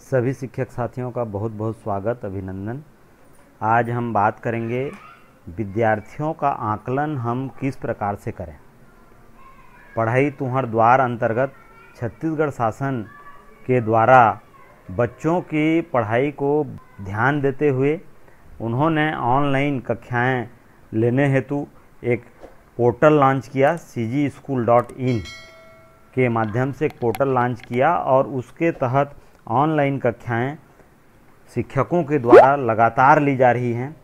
सभी शिक्षक साथियों का बहुत बहुत स्वागत, अभिनंदन। आज हम बात करेंगे विद्यार्थियों का आकलन हम किस प्रकार से करें। पढ़ाई तुहर द्वार अंतर्गत छत्तीसगढ़ शासन के द्वारा बच्चों की पढ़ाई को ध्यान देते हुए उन्होंने ऑनलाइन कक्षाएं लेने हेतु एक पोर्टल लॉन्च किया। cgschool.in के माध्यम से एक पोर्टल लॉन्च किया और उसके तहत ऑनलाइन कक्षाएं शिक्षकों के द्वारा लगातार ली जा रही हैं।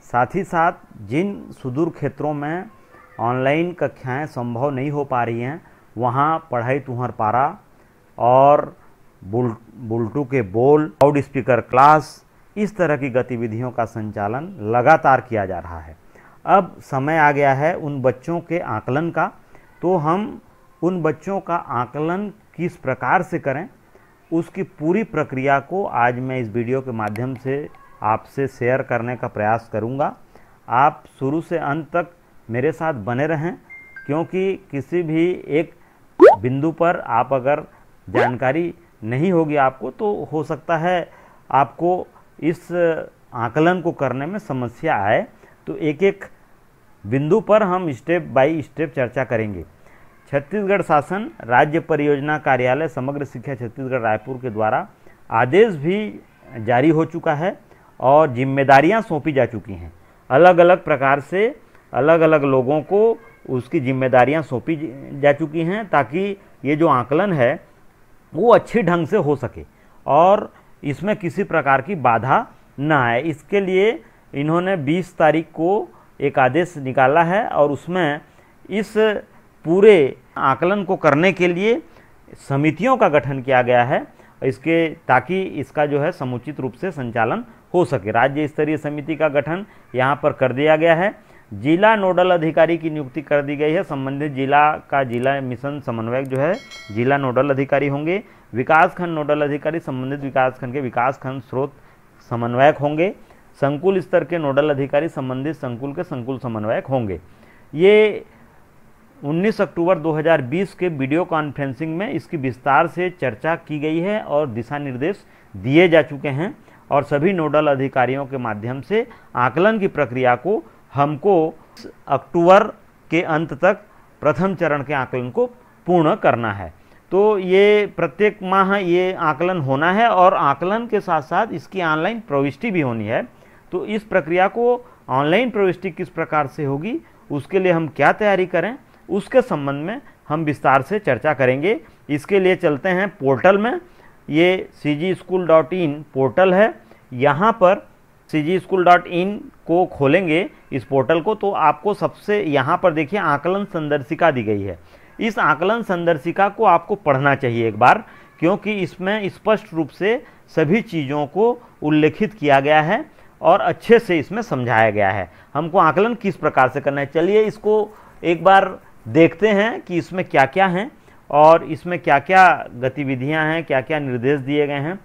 साथ ही साथ जिन सुदूर क्षेत्रों में ऑनलाइन कक्षाएं संभव नहीं हो पा रही हैं, वहां पढ़ाई तुहर पारा और बुलटू के बोल, लाउड स्पीकर क्लास, इस तरह की गतिविधियों का संचालन लगातार किया जा रहा है। अब समय आ गया है उन बच्चों के आकलन का, तो हम उन बच्चों का आकलन किस प्रकार से करें, उसकी पूरी प्रक्रिया को आज मैं इस वीडियो के माध्यम से आपसे शेयर करने का प्रयास करूंगा। आप शुरू से अंत तक मेरे साथ बने रहें, क्योंकि किसी भी एक बिंदु पर आप अगर जानकारी नहीं होगी आपको, तो हो सकता है आपको इस आकलन को करने में समस्या आए। तो एक एक बिंदु पर हम स्टेप बाय स्टेप चर्चा करेंगे। छत्तीसगढ़ शासन राज्य परियोजना कार्यालय समग्र शिक्षा छत्तीसगढ़ रायपुर के द्वारा आदेश भी जारी हो चुका है और जिम्मेदारियां सौंपी जा चुकी हैं। अलग अलग प्रकार से अलग अलग लोगों को उसकी जिम्मेदारियां सौंपी जा चुकी हैं, ताकि ये जो आकलन है वो अच्छे ढंग से हो सके और इसमें किसी प्रकार की बाधा ना आए। इसके लिए इन्होंने 20 तारीख को एक आदेश निकाला है और उसमें इस पूरे आकलन को करने के लिए समितियों का गठन किया गया है, ताकि इसका जो है समुचित रूप से संचालन हो सके। राज्य स्तरीय समिति का गठन यहाँ पर कर दिया गया है। जिला नोडल अधिकारी की नियुक्ति कर दी गई है। संबंधित जिला मिशन समन्वयक जो है जिला नोडल अधिकारी होंगे। विकासखंड नोडल अधिकारी संबंधित विकासखंड के विकासखंड स्रोत समन्वयक होंगे। संकुल स्तर के नोडल अधिकारी संबंधित संकुल के संकुल समन्वयक होंगे। ये 19 अक्टूबर 2020 के वीडियो कॉन्फ्रेंसिंग में इसकी विस्तार से चर्चा की गई है और दिशा निर्देश दिए जा चुके हैं और सभी नोडल अधिकारियों के माध्यम से आकलन की प्रक्रिया को हमको अक्टूबर के अंत तक प्रथम चरण के आकलन को पूर्ण करना है। तो ये प्रत्येक माह ये आकलन होना है और आकलन के साथ साथ इसकी ऑनलाइन प्रविष्टि भी होनी है। तो इस प्रक्रिया को ऑनलाइन प्रविष्टि किस प्रकार से होगी, उसके लिए हम क्या तैयारी करें, उसके संबंध में हम विस्तार से चर्चा करेंगे। इसके लिए चलते हैं पोर्टल में। ये cgschool.in पोर्टल है। यहाँ पर cgschool.in को खोलेंगे इस पोर्टल को, तो आपको सबसे यहाँ पर देखिए आकलन संदर्शिका दी गई है। इस आकलन संदर्शिका को आपको पढ़ना चाहिए एक बार, क्योंकि इसमें स्पष्ट रूप से सभी चीज़ों को उल्लेखित किया गया है और अच्छे से इसमें समझाया गया है हमको आकलन किस प्रकार से करना है। चलिए इसको एक बार देखते हैं कि इसमें क्या क्या हैं और इसमें क्या क्या गतिविधियां हैं, क्या क्या निर्देश दिए गए हैं।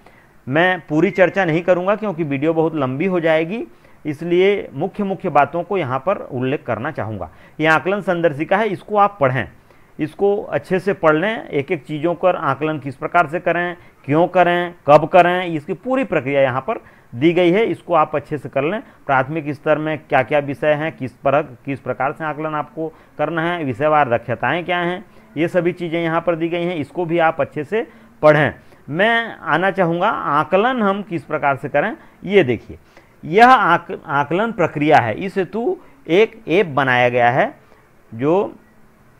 मैं पूरी चर्चा नहीं करूंगा क्योंकि वीडियो बहुत लंबी हो जाएगी, इसलिए मुख्य मुख्य बातों को यहाँ पर उल्लेख करना चाहूँगा। यह आकलन संदर्शिका है, इसको आप पढ़ें, इसको अच्छे से पढ़ लें। एक एक चीज़ों पर आकलन किस प्रकार से करें, क्यों करें, कब करें, इसकी पूरी प्रक्रिया यहाँ पर दी गई है। इसको आप अच्छे से कर लें। प्राथमिक स्तर में क्या क्या विषय हैं, किस प्रकार से आकलन आपको करना है, विषयवार दक्षताएं क्या हैं, ये सभी चीज़ें यहाँ पर दी गई हैं। इसको भी आप अच्छे से पढ़ें। मैं आना चाहूँगा आकलन हम किस प्रकार से करें। ये देखिए, यह आकलन प्रक्रिया है। इस हेतु एक ऐप बनाया गया है जो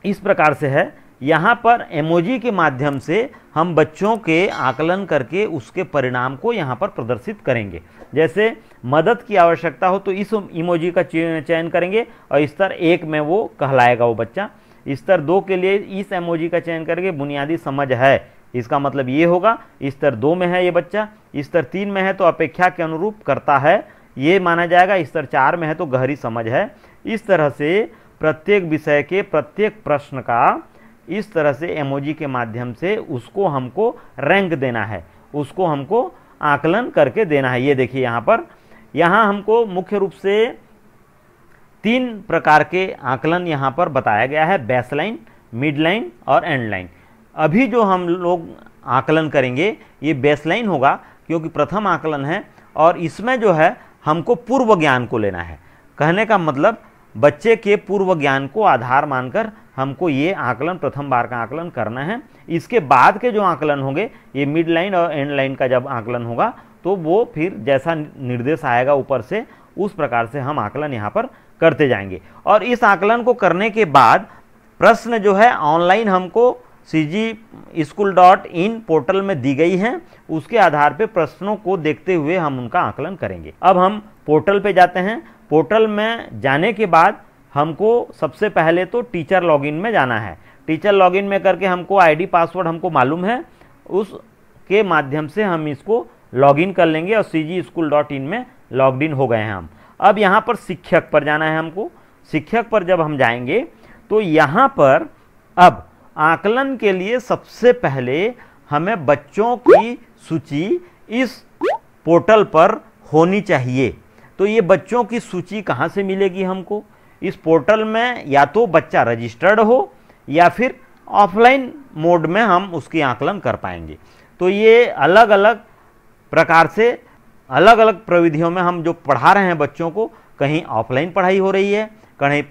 इस प्रकार से है। यहाँ पर इमोजी के माध्यम से हम बच्चों के आकलन करके उसके परिणाम को यहाँ पर प्रदर्शित करेंगे। जैसे मदद की आवश्यकता हो तो इस इमोजी का चयन करेंगे और स्तर 1 में वो कहलाएगा वो बच्चा। स्तर 2 के लिए इस इमोजी का चयन करके बुनियादी समझ है, इसका मतलब ये होगा स्तर 2 में है ये बच्चा। स्तर 3 में है तो अपेक्षा के अनुरूप करता है, ये माना जाएगा। स्तर 4 में है तो गहरी समझ है। इस तरह से प्रत्येक विषय के प्रत्येक प्रश्न का इस तरह से इमोजी के माध्यम से उसको हमको रैंक देना है, उसको हमको आकलन करके देना है। ये देखिए यहाँ हमको मुख्य रूप से 3 प्रकार के आकलन यहाँ पर बताया गया है, बेसलाइन, मिड लाइन और एंड लाइन। अभी जो हम लोग आकलन करेंगे ये बेसलाइन होगा। क्योंकि प्रथम आकलन है और इसमें जो है हमको पूर्व ज्ञान को लेना है। कहने का मतलब बच्चे के पूर्व ज्ञान को आधार मानकर हमको ये आकलन, प्रथम बार का आकलन करना है। इसके बाद के जो आकलन होंगे, ये मिड लाइन और एंड लाइन का जब आकलन होगा तो वो फिर जैसा निर्देश आएगा ऊपर से, उस प्रकार से हम आकलन यहाँ पर करते जाएंगे। और इस आकलन को करने के बाद प्रश्न जो है ऑनलाइन हमको cgschool.in पोर्टल में दी गई हैं, उसके आधार पे प्रश्नों को देखते हुए हम उनका आकलन करेंगे। अब हम पोर्टल पे जाते हैं। पोर्टल में जाने के बाद हमको सबसे पहले तो टीचर लॉगिन में जाना है। टीचर लॉगिन में करके हमको आईडी पासवर्ड हमको मालूम है, उसके माध्यम से हम इसको लॉगिन कर लेंगे और cgschool.in में लॉग्ड इन हो गए हैं हम। अब यहाँ पर शिक्षक पर जाना है हमको। शिक्षक पर जब हम जाएंगे तो यहाँ पर अब आकलन के लिए सबसे पहले हमें बच्चों की सूची इस पोर्टल पर होनी चाहिए। तो ये बच्चों की सूची कहाँ से मिलेगी हमको? इस पोर्टल में या तो बच्चा रजिस्टर्ड हो या फिर ऑफलाइन मोड में हम उसकी आकलन कर पाएंगे। तो ये अलग अलग प्रकार से, अलग अलग प्रविधियों में हम जो पढ़ा रहे हैं बच्चों को, कहीं ऑफलाइन पढ़ाई हो रही है, कहीं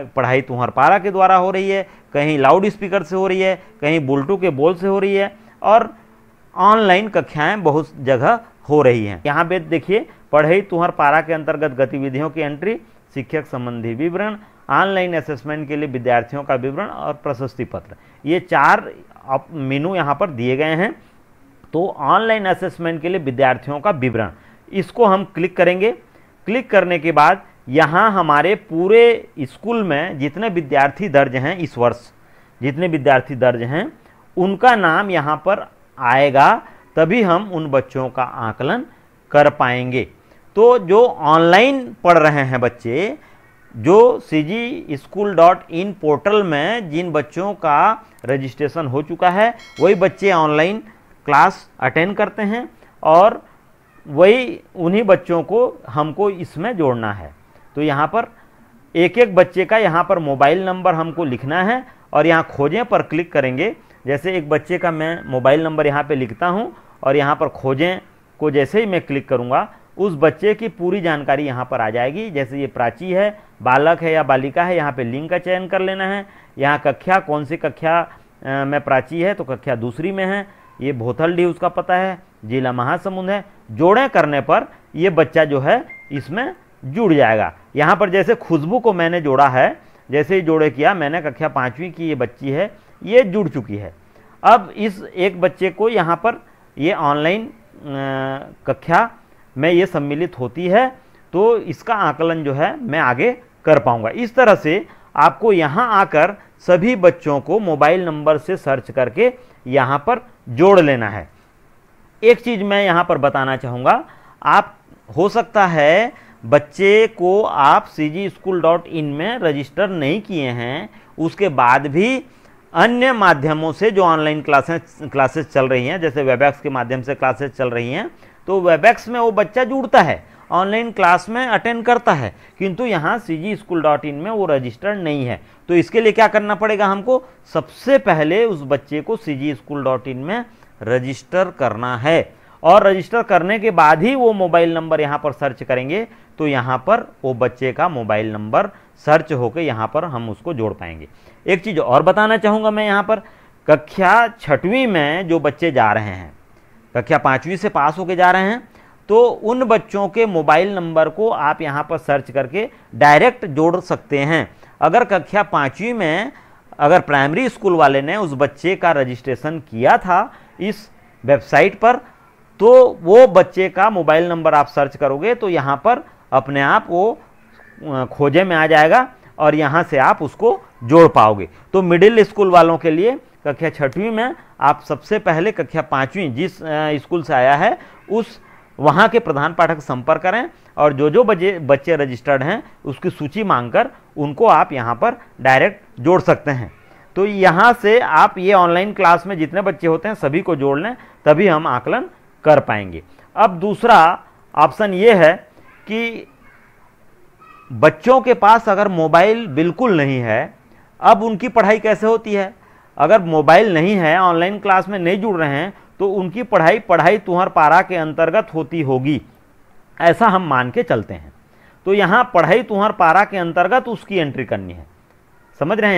पढ़ाई तुम्हार पारा के द्वारा हो रही है, कहीं लाउड स्पीकर से हो रही है, कहीं बुलटू के बोल से हो रही है, और ऑनलाइन कक्षाएं बहुत जगह हो रही हैं। यहाँ पे देखिए, पढ़ाई तुम्हार पारा के अंतर्गत गतिविधियों की एंट्री, शिक्षक संबंधी विवरण, ऑनलाइन असेसमेंट के लिए विद्यार्थियों का विवरण और प्रशस्ति पत्र, ये 4 मेनू यहाँ पर दिए गए हैं। तो ऑनलाइन असेसमेंट के लिए विद्यार्थियों का विवरण, इसको हम क्लिक करेंगे। क्लिक करने के बाद यहाँ हमारे पूरे स्कूल में जितने विद्यार्थी दर्ज हैं, इस वर्ष जितने विद्यार्थी दर्ज हैं, उनका नाम यहाँ पर आएगा, तभी हम उन बच्चों का आकलन कर पाएंगे। तो जो ऑनलाइन पढ़ रहे हैं बच्चे, जो cgschool.in पोर्टल में जिन बच्चों का रजिस्ट्रेशन हो चुका है, वही बच्चे ऑनलाइन क्लास अटेंड करते हैं और वही उन्हीं बच्चों को हमको इसमें जोड़ना है। तो यहाँ पर एक एक बच्चे का यहाँ पर मोबाइल नंबर हमको लिखना है और यहाँ खोजें पर क्लिक करेंगे। जैसे एक बच्चे का मैं मोबाइल नंबर यहाँ पे लिखता हूँ और यहाँ पर खोजें को जैसे ही मैं क्लिक करूँगा, उस बच्चे की पूरी जानकारी यहाँ पर आ जाएगी। जैसे ये प्राची है, बालक है या बालिका है, यहाँ पे लिंग का चयन कर लेना है। यहाँ कक्षा, कौन सी कक्षा में प्राची है, तो कक्षा दूसरी में है। ये भोथलडी उसका पता है, जिला महासमुंद है। जोड़े करने पर ये बच्चा जो है इसमें जुड़ जाएगा। यहाँ पर जैसे खुशबू को मैंने जोड़ा है, जैसे ही जोड़े किया मैंने, कक्षा 5वीं की ये बच्ची है, ये जुड़ चुकी है। अब इस एक बच्चे को यहाँ पर ये ऑनलाइन कक्षा में ये सम्मिलित होती है, तो इसका आकलन जो है मैं आगे कर पाऊँगा। इस तरह से आपको यहाँ आकर सभी बच्चों को मोबाइल नंबर से सर्च करके यहाँ पर जोड़ लेना है। एक चीज़ मैं यहाँ पर बताना चाहूँगा, आप हो सकता है बच्चे को आप cgschool.in में रजिस्टर नहीं किए हैं, उसके बाद भी अन्य माध्यमों से जो ऑनलाइन क्लासेस चल रही हैं, जैसे वेबएक्स के माध्यम से क्लासेस चल रही हैं, तो वेबएक्स में वो बच्चा जुड़ता है, ऑनलाइन क्लास में अटेंड करता है, किंतु यहाँ cgschool.in में वो रजिस्टर्ड नहीं है। तो इसके लिए क्या करना पड़ेगा हमको? सबसे पहले उस बच्चे को cgschool.in में रजिस्टर करना है और रजिस्टर करने के बाद ही वो मोबाइल नंबर यहाँ पर सर्च करेंगे, तो यहाँ पर वो बच्चे का मोबाइल नंबर सर्च होकर यहाँ पर हम उसको जोड़ पाएंगे। एक चीज़ और बताना चाहूँगा मैं यहाँ पर, कक्षा 6वीं में जो बच्चे जा रहे हैं, कक्षा 5वीं से पास होके जा रहे हैं, तो उन बच्चों के मोबाइल नंबर को आप यहाँ पर सर्च करके डायरेक्ट जोड़ सकते हैं। अगर कक्षा 5वीं में अगर प्राइमरी स्कूल वाले ने उस बच्चे का रजिस्ट्रेशन किया था इस वेबसाइट पर, तो वो बच्चे का मोबाइल नंबर आप सर्च करोगे तो यहाँ पर अपने आप वो खोजे में आ जाएगा और यहाँ से आप उसको जोड़ पाओगे। तो मिडिल स्कूल वालों के लिए कक्षा 6वीं में आप सबसे पहले कक्षा 5वीं जिस स्कूल से आया है उस वहाँ के प्रधान पाठक संपर्क करें और जो जो बच्चे रजिस्टर्ड हैं उसकी सूची मांगकर उनको आप यहाँ पर डायरेक्ट जोड़ सकते हैं। तो यहाँ से आप ये ऑनलाइन क्लास में जितने बच्चे होते हैं सभी को जोड़ लें, तभी हम आकलन कर पाएंगे। अब दूसरा ऑप्शन ये है कि बच्चों के पास अगर मोबाइल बिल्कुल नहीं है, अब उनकी पढ़ाई कैसे होती है? अगर मोबाइल नहीं है, ऑनलाइन क्लास में नहीं जुड़ रहे हैं, तो उनकी पढ़ाई तुहर पारा के अंतर्गत होती होगी, ऐसा हम मान के चलते हैं। तो यहाँ पढ़ाई तुहर पारा के अंतर्गत उसकी एंट्री करनी है। समझ रहे हैं?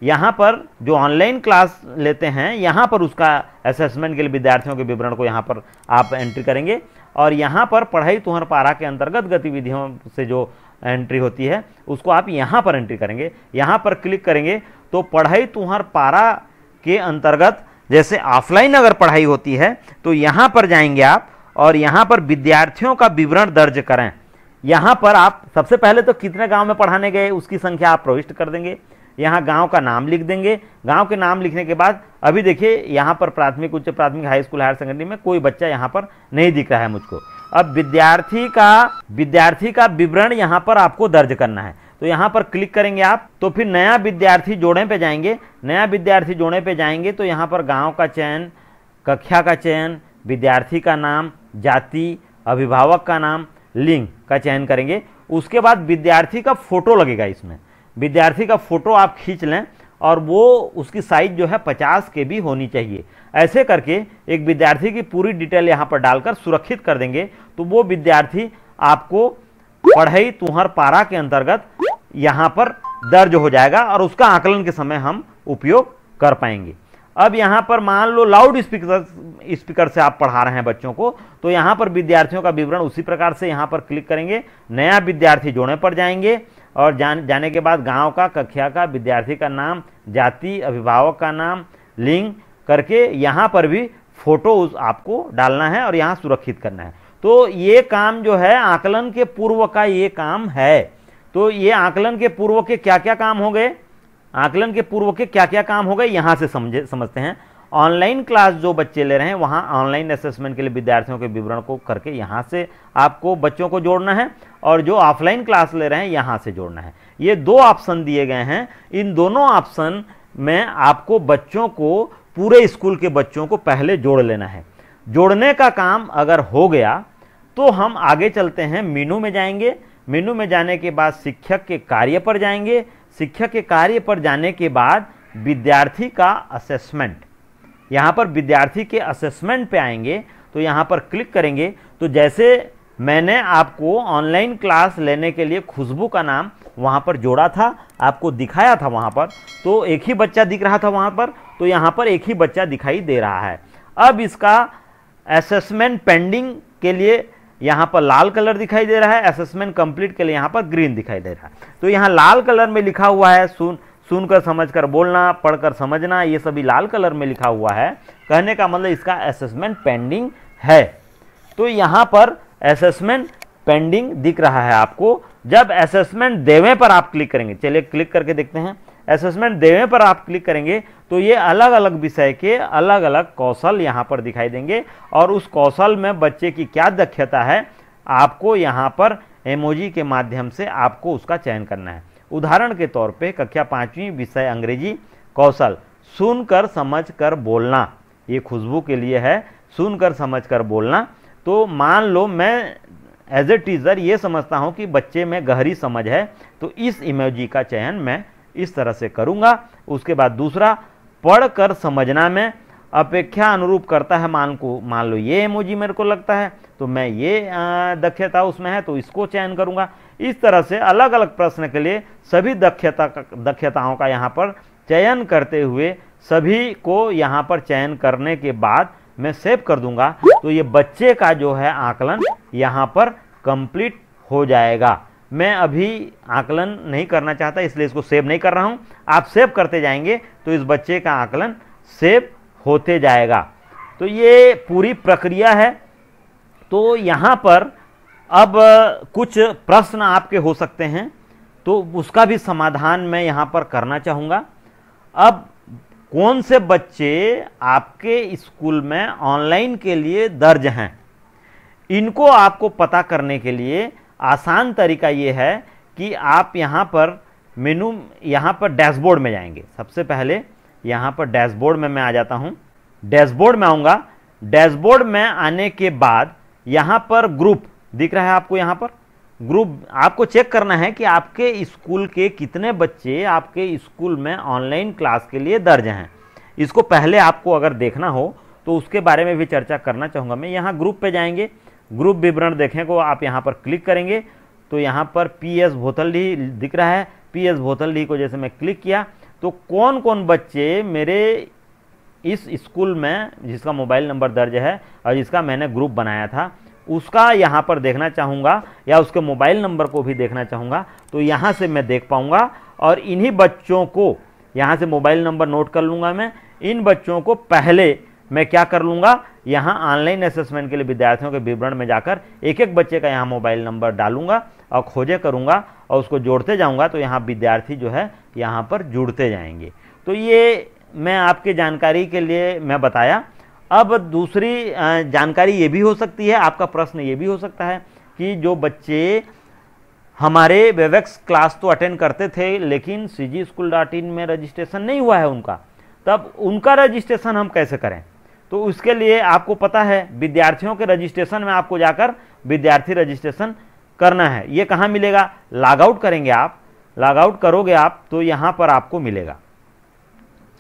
यहाँ पर जो ऑनलाइन क्लास लेते हैं, यहाँ पर उसका असेसमेंट के लिए विद्यार्थियों के विवरण को यहाँ पर आप एंट्री करेंगे, और यहाँ पर पढ़ाई तुहर पारा के अंतर्गत गतिविधियों से जो एंट्री होती है उसको आप यहाँ पर एंट्री करेंगे। यहाँ पर क्लिक करेंगे तो पढ़ाई तुहर पारा के अंतर्गत, जैसे ऑफलाइन अगर पढ़ाई होती है तो यहाँ पर जाएंगे आप, और यहाँ पर विद्यार्थियों का विवरण दर्ज करें। यहाँ पर आप सबसे पहले तो कितने गांव में पढ़ाने गए उसकी संख्या आप प्रविष्ट कर देंगे। यहाँ गांव का नाम लिख देंगे। गांव के नाम लिखने के बाद अभी देखिए यहाँ पर प्राथमिक, उच्च प्राथमिक, हाई स्कूल, हायर सेकेंडरी में कोई बच्चा यहाँ पर नहीं दिख रहा है मुझको। अब विद्यार्थी का विवरण यहाँ पर आपको दर्ज करना है, तो यहाँ पर क्लिक करेंगे आप। तो फिर नया विद्यार्थी जोड़े पे जाएंगे। नया विद्यार्थी जोड़े पे जाएंगे तो यहाँ पर गांव का चयन, कक्षा का चयन, विद्यार्थी का नाम, जाति, अभिभावक का नाम, लिंग का चयन करेंगे। उसके बाद विद्यार्थी का फोटो लगेगा। इसमें विद्यार्थी का फोटो आप खींच लें, और वो उसकी साइज जो है 50 KB होनी चाहिए। ऐसे करके एक विद्यार्थी की पूरी डिटेल यहाँ पर डालकर सुरक्षित कर देंगे, तो वो विद्यार्थी आपको पढ़ाई तुहर पारा के अंतर्गत यहाँ पर दर्ज हो जाएगा, और उसका आकलन के समय हम उपयोग कर पाएंगे। अब यहाँ पर मान लो लाउड स्पीकर से आप पढ़ा रहे हैं बच्चों को, तो यहाँ पर विद्यार्थियों का विवरण उसी प्रकार से यहाँ पर क्लिक करेंगे। नया विद्यार्थी जोड़े पर जाएंगे, और जाने के बाद गांव का, कक्षा का, विद्यार्थी का नाम, जाति, अभिभावक का नाम, लिंग करके यहाँ पर भी फोटो आपको डालना है और यहाँ सुरक्षित करना है। तो ये काम जो है आकलन के पूर्व का ये काम है। तो ये आकलन के पूर्व के क्या क्या काम हो गए, आकलन के पूर्व के क्या क्या काम हो गए यहाँ से समझते हैं। ऑनलाइन क्लास जो बच्चे ले रहे हैं वहाँ ऑनलाइन असेसमेंट के लिए विद्यार्थियों के विवरण को करके यहाँ से आपको बच्चों को जोड़ना है, और जो ऑफलाइन क्लास ले रहे हैं यहाँ से जोड़ना है। ये दो ऑप्शन दिए गए हैं। इन दोनों ऑप्शन में आपको बच्चों को, पूरे स्कूल के बच्चों को पहले जोड़ लेना है। जोड़ने का काम अगर हो गया तो हम आगे चलते हैं, मेनू में जाएंगे। मेनू में जाने के बाद शिक्षक के कार्य पर जाएंगे। शिक्षक के कार्य पर जाने के बाद विद्यार्थी का असेसमेंट, यहाँ पर विद्यार्थी के असेसमेंट पे आएंगे तो यहाँ पर क्लिक करेंगे। तो जैसे मैंने आपको ऑनलाइन क्लास लेने के लिए खुशबू का नाम वहाँ पर जोड़ा था, आपको दिखाया था वहाँ पर, तो एक ही बच्चा दिख रहा था वहाँ पर, तो यहाँ पर एक ही बच्चा दिखाई दे रहा है। अब इसका असेसमेंट पेंडिंग के लिए यहाँ पर लाल कलर दिखाई दे रहा है, असेसमेंट कंप्लीट के लिए यहाँ पर ग्रीन दिखाई दे रहा है। तो यहाँ लाल कलर में लिखा हुआ है सुनकर समझकर बोलना, पढ़कर समझना, ये सभी लाल कलर में लिखा हुआ है। कहने का मतलब इसका असेसमेंट पेंडिंग है। तो यहाँ पर असेसमेंट पेंडिंग दिख रहा है आपको। जब असेसमेंट देवे पर आप क्लिक करेंगे, चलिए क्लिक करके देखते हैं। असेसमेंट देवे पर आप क्लिक करेंगे तो ये अलग अलग विषय के अलग अलग कौशल यहाँ पर दिखाई देंगे, और उस कौशल में बच्चे की क्या दक्षता है आपको यहाँ पर इमोजी के माध्यम से आपको उसका चयन करना है। उदाहरण के तौर पे कक्षा 5वीं विषय अंग्रेजी कौशल सुनकर समझकर बोलना, ये खुशबू के लिए है, सुनकर समझकर बोलना। तो मान लो मैं एज ए टीचर ये समझता हूँ कि बच्चे में गहरी समझ है, तो इस इमोजी का चयन मैं इस तरह से करूँगा। उसके बाद दूसरा, पढ़कर समझना में अपेक्षा अनुरूप करता है, मान लो ये इमोजी मेरे को लगता है, तो मैं ये दक्षता उसमें है तो इसको चयन करूँगा। इस तरह से अलग अलग प्रश्न के लिए सभी दक्षताओं का यहाँ पर चयन करते हुए सभी को यहाँ पर चयन करने के बाद मैं सेव कर दूंगा, तो ये बच्चे का जो है आकलन यहाँ पर कंप्लीट हो जाएगा। मैं अभी आकलन नहीं करना चाहता इसलिए इसको सेव नहीं कर रहा हूँ। आप सेव करते जाएंगे तो इस बच्चे का आकलन सेव होते जाएगा। तो ये पूरी प्रक्रिया है। तो यहाँ पर अब कुछ प्रश्न आपके हो सकते हैं, तो उसका भी समाधान मैं यहाँ पर करना चाहूँगा। अब कौन से बच्चे आपके स्कूल में ऑनलाइन के लिए दर्ज हैं, इनको आपको पता करने के लिए आसान तरीका ये है कि आप यहाँ पर मेनू, यहाँ पर डैशबोर्ड में जाएंगे। सबसे पहले यहाँ पर डैशबोर्ड में मैं आ जाता हूँ। डैशबोर्ड में आऊँगा। डैशबोर्ड में आने के बाद यहाँ पर ग्रुप दिख रहा है आपको। यहाँ पर ग्रुप आपको चेक करना है कि आपके स्कूल के कितने बच्चे आपके स्कूल में ऑनलाइन क्लास के लिए दर्ज हैं। इसको पहले आपको अगर देखना हो तो उसके बारे में भी चर्चा करना चाहूँगा मैं। यहाँ ग्रुप पे जाएंगे, ग्रुप विवरण देखने को आप यहाँ पर क्लिक करेंगे तो यहाँ पर PS भोथलडी दिख रहा है। PS भोथलडी को जैसे मैं क्लिक किया तो कौन कौन बच्चे मेरे इस स्कूल में जिसका मोबाइल नंबर दर्ज है और जिसका मैंने ग्रुप बनाया था उसका यहाँ पर देखना चाहूँगा या उसके मोबाइल नंबर को भी देखना चाहूँगा, तो यहाँ से मैं देख पाऊँगा और इन्हीं बच्चों को यहाँ से मोबाइल नंबर नोट कर लूँगा। मैं इन बच्चों को पहले मैं क्या कर लूँगा, यहाँ ऑनलाइन असेसमेंट के लिए विद्यार्थियों के विवरण में जाकर एक एक बच्चे का यहाँ मोबाइल नंबर डालूंगा और खोजे करूँगा और उसको जोड़ते जाऊँगा, तो यहाँ विद्यार्थी जो है यहाँ पर जुड़ते जाएंगे। तो ये मैं आपके जानकारी के लिए मैं बताया। अब दूसरी जानकारी ये भी हो सकती है, आपका प्रश्न ये भी हो सकता है कि जो बच्चे हमारे वेबएक्स क्लास तो अटेंड करते थे लेकिन CGSchool.in में रजिस्ट्रेशन नहीं हुआ है उनका, तब उनका रजिस्ट्रेशन हम कैसे करें। तो उसके लिए आपको पता है विद्यार्थियों के रजिस्ट्रेशन में आपको जाकर विद्यार्थी रजिस्ट्रेशन करना है। ये कहाँ मिलेगा, लॉगआउट करेंगे आप, लॉगआउट करोगे आप तो यहाँ पर आपको मिलेगा।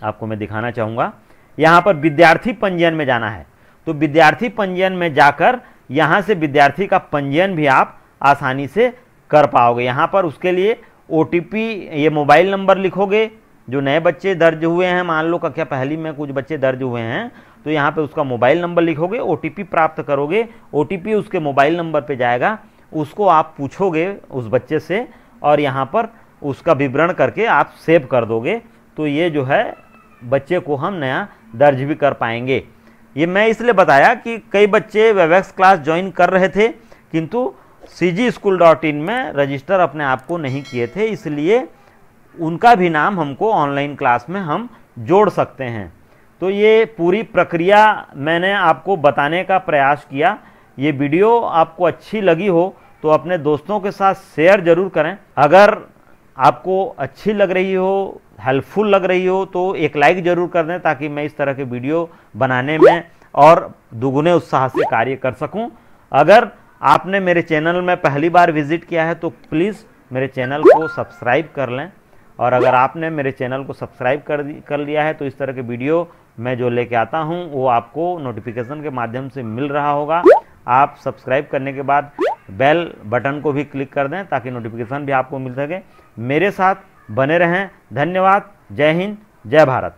आपको मैं दिखाना चाहूँगा, यहाँ पर विद्यार्थी पंजीयन में जाना है। तो विद्यार्थी पंजीयन में जाकर यहाँ से विद्यार्थी का पंजीयन भी आप आसानी से कर पाओगे। यहाँ पर उसके लिए OTP, ये मोबाइल नंबर लिखोगे। जो नए बच्चे दर्ज हुए हैं, मान लो कक्षा पहली में कुछ बच्चे दर्ज हुए हैं, तो यहाँ पे उसका मोबाइल नंबर लिखोगे, OTP प्राप्त करोगे। OTP उसके मोबाइल नंबर पे जाएगा, उसको आप पूछोगे उस बच्चे से और यहाँ पर उसका विवरण करके आप सेव कर दोगे। तो ये जो है बच्चे को हम नया दर्ज भी कर पाएंगे। ये मैं इसलिए बताया कि कई बच्चे वेबएक्स क्लास ज्वाइन कर रहे थे किंतु CGSchool.in में रजिस्टर अपने आप को नहीं किए थे, इसलिए उनका भी नाम हमको ऑनलाइन क्लास में हम जोड़ सकते हैं। तो ये पूरी प्रक्रिया मैंने आपको बताने का प्रयास किया। ये वीडियो आपको अच्छी लगी हो तो अपने दोस्तों के साथ शेयर जरूर करें। अगर आपको अच्छी लग रही हो, हेल्पफुल लग रही हो तो एक लाइक जरूर कर दें ताकि मैं इस तरह के वीडियो बनाने में और दुगुने उत्साह से कार्य कर सकूं। अगर आपने मेरे चैनल में पहली बार विजिट किया है तो प्लीज़ मेरे चैनल को सब्सक्राइब कर लें, और अगर आपने मेरे चैनल को सब्सक्राइब कर लिया है तो इस तरह के वीडियो मैं जो लेके आता हूं वो आपको नोटिफिकेशन के माध्यम से मिल रहा होगा। आप सब्सक्राइब करने के बाद बेल बटन को भी क्लिक कर दें ताकि नोटिफिकेशन भी आपको मिल सके। मेरे साथ बने रहें। धन्यवाद। जय हिंद, जय भारत।